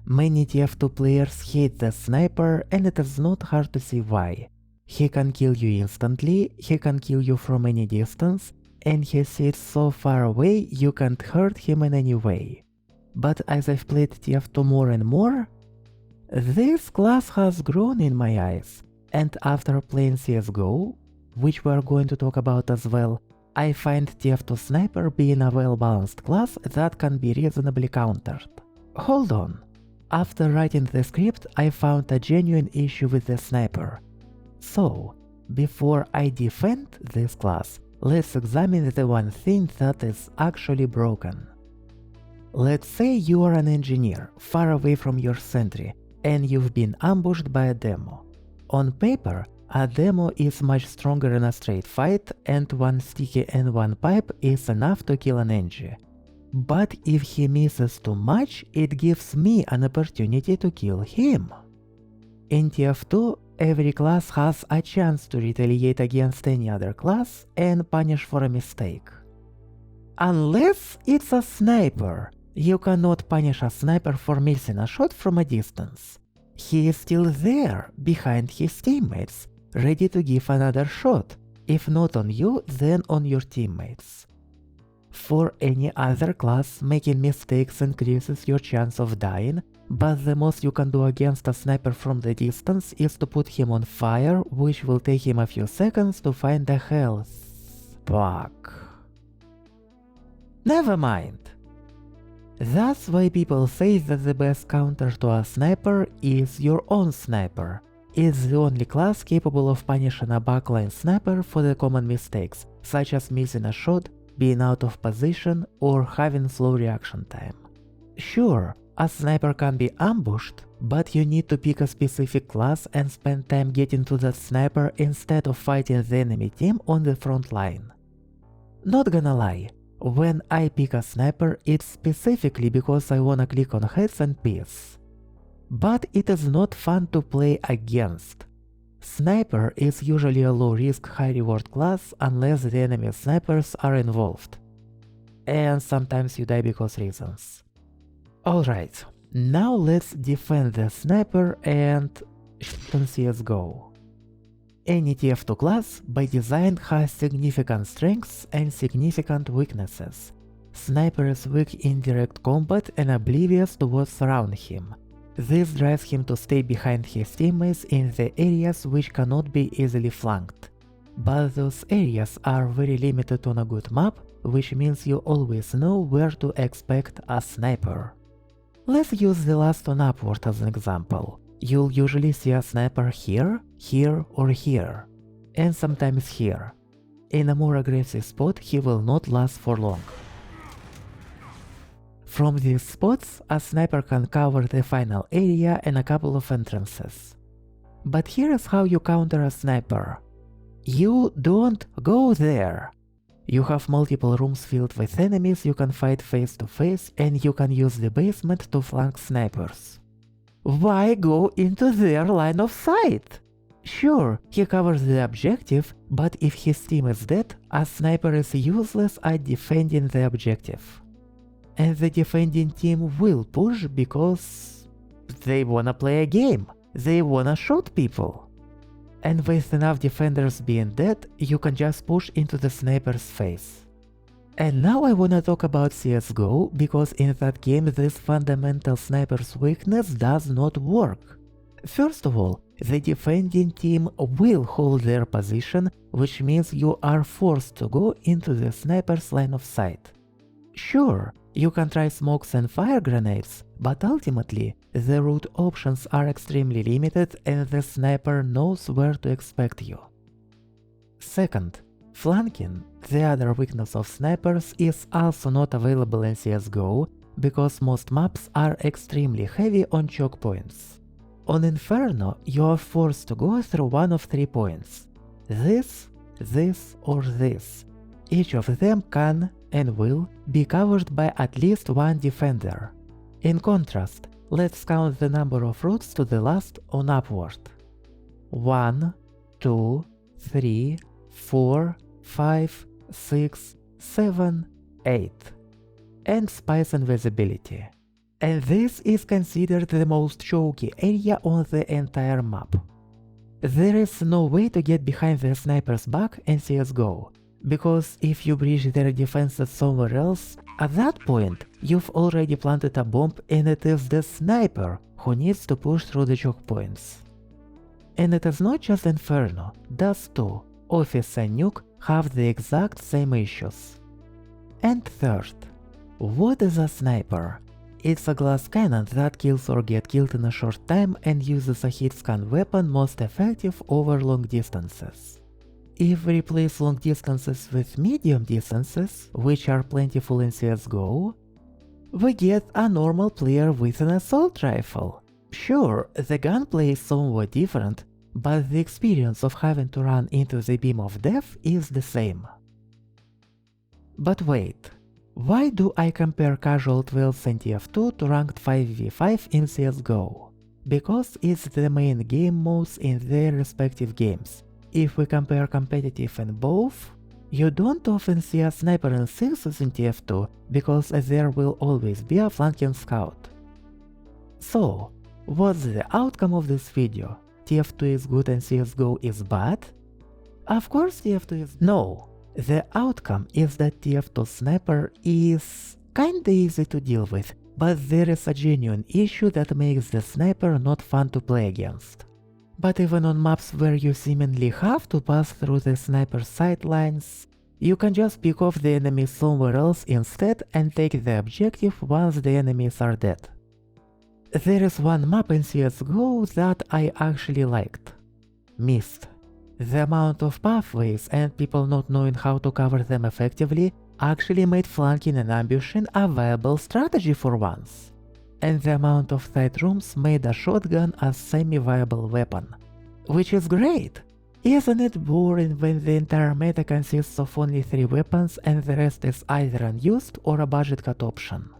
Many TF2 players hate the sniper, and it is not hard to see why. He can kill you instantly, he can kill you from any distance, and he sits so far away you can't hurt him in any way. But as I've played TF2 more and more, this class has grown in my eyes, and after playing CSGO, which we are going to talk about as well, I find TF2 Sniper being a well-balanced class that can be reasonably countered. Hold on. After writing the script, I found a genuine issue with the sniper. So, before I defend this class, let's examine the one thing that is actually broken. Let's say you are an engineer, far away from your sentry, and you've been ambushed by a demo. On paper, a demo is much stronger in a straight fight, and one sticky and one pipe is enough to kill an engie. But if he misses too much, it gives me an opportunity to kill him. In TF2, every class has a chance to retaliate against any other class and punish for a mistake. Unless it's a sniper. You cannot punish a sniper for missing a shot from a distance. He is still there, behind his teammates, ready to give another shot, if not on you, then on your teammates. For any other class, making mistakes increases your chance of dying, but the most you can do against a sniper from the distance is to put him on fire, which will take him a few seconds to find a health pack. Never mind. That's why people say that the best counter to a sniper is your own sniper. It's the only class capable of punishing a backline sniper for the common mistakes, such as missing a shot, being out of position, or having slow reaction time. Sure, a sniper can be ambushed, but you need to pick a specific class and spend time getting to that sniper instead of fighting the enemy team on the front line. Not gonna lie, when I pick a sniper, it's specifically because I wanna click on heads and peace. But it is not fun to play against. Sniper is usually a low-risk, high-reward class unless the enemy snipers are involved. And sometimes you die because reasons. Alright, now let's defend the sniper and shoot on CSGO. Any TF2 class by design has significant strengths and significant weaknesses. Sniper is weak in direct combat and oblivious to what's around him. This drives him to stay behind his teammates in the areas which cannot be easily flanked. But those areas are very limited on a good map, which means you always know where to expect a sniper. Let's use the last on Upward as an example. You'll usually see a sniper here, here or here, and sometimes here. In a more aggressive spot he will not last for long. From these spots, a sniper can cover the final area and a couple of entrances. But here is how you counter a sniper. You don't go there. You have multiple rooms filled with enemies you can fight face to face, and you can use the basement to flank snipers. Why go into their line of sight? Sure, he covers the objective, but if his team is dead, a sniper is useless at defending the objective. And the defending team will push because they wanna play a game, they wanna shoot people. And with enough defenders being dead, you can just push into the sniper's face. And now I wanna talk about CSGO, because in that game this fundamental sniper's weakness does not work. First of all, the defending team will hold their position, which means you are forced to go into the sniper's line of sight. Sure, you can try smokes and fire grenades, but ultimately, the route options are extremely limited and the sniper knows where to expect you. Second, flanking, the other weakness of snipers, is also not available in CSGO, because most maps are extremely heavy on choke points. On Inferno, you are forced to go through one of 3 points. This, or this. Each of them can and will be covered by at least one defender. In contrast, let's count the number of routes to the last on Upward. 1, 2, 3, 4, 5, 6, 7, 8. And Spice Invisibility. And this is considered the most choky area on the entire map. There is no way to get behind the sniper's back in CSGO, because if you breach their defenses somewhere else, at that point you've already planted a bomb and it is the sniper who needs to push through the choke points. And it is not just Inferno, Dust 2, Office and Nuke have the exact same issues. And third, what is a sniper? It's a glass cannon that kills or gets killed in a short time and uses a hit scan weapon most effective over long distances. If we replace long distances with medium distances, which are plentiful in CSGO, we get a normal player with an assault rifle. Sure, the gunplay is somewhat different, but the experience of having to run into the beam of death is the same. But wait, why do I compare casual 12 and TF2 to ranked 5v5 in CSGO? Because it's the main game modes in their respective games. If we compare competitive in both, you don't often see a sniper in 6s in TF2 because there will always be a flanking scout. So, what's the outcome of this video? TF2 is good and CSGO is bad? Of course TF2 is... No! The outcome is that TF2 sniper is kinda easy to deal with, but there is a genuine issue that makes the sniper not fun to play against. But even on maps where you seemingly have to pass through the sniper's sightlines, you can just pick off the enemy somewhere else instead and take the objective once the enemies are dead. There is one map in CSGO that I actually liked. Mist. The amount of pathways and people not knowing how to cover them effectively actually made flanking and ambushing a viable strategy for once. And the amount of tight rooms made a shotgun a semi-viable weapon. Which is great! Isn't it boring when the entire meta consists of only 3 weapons and the rest is either unused or a budget cut option?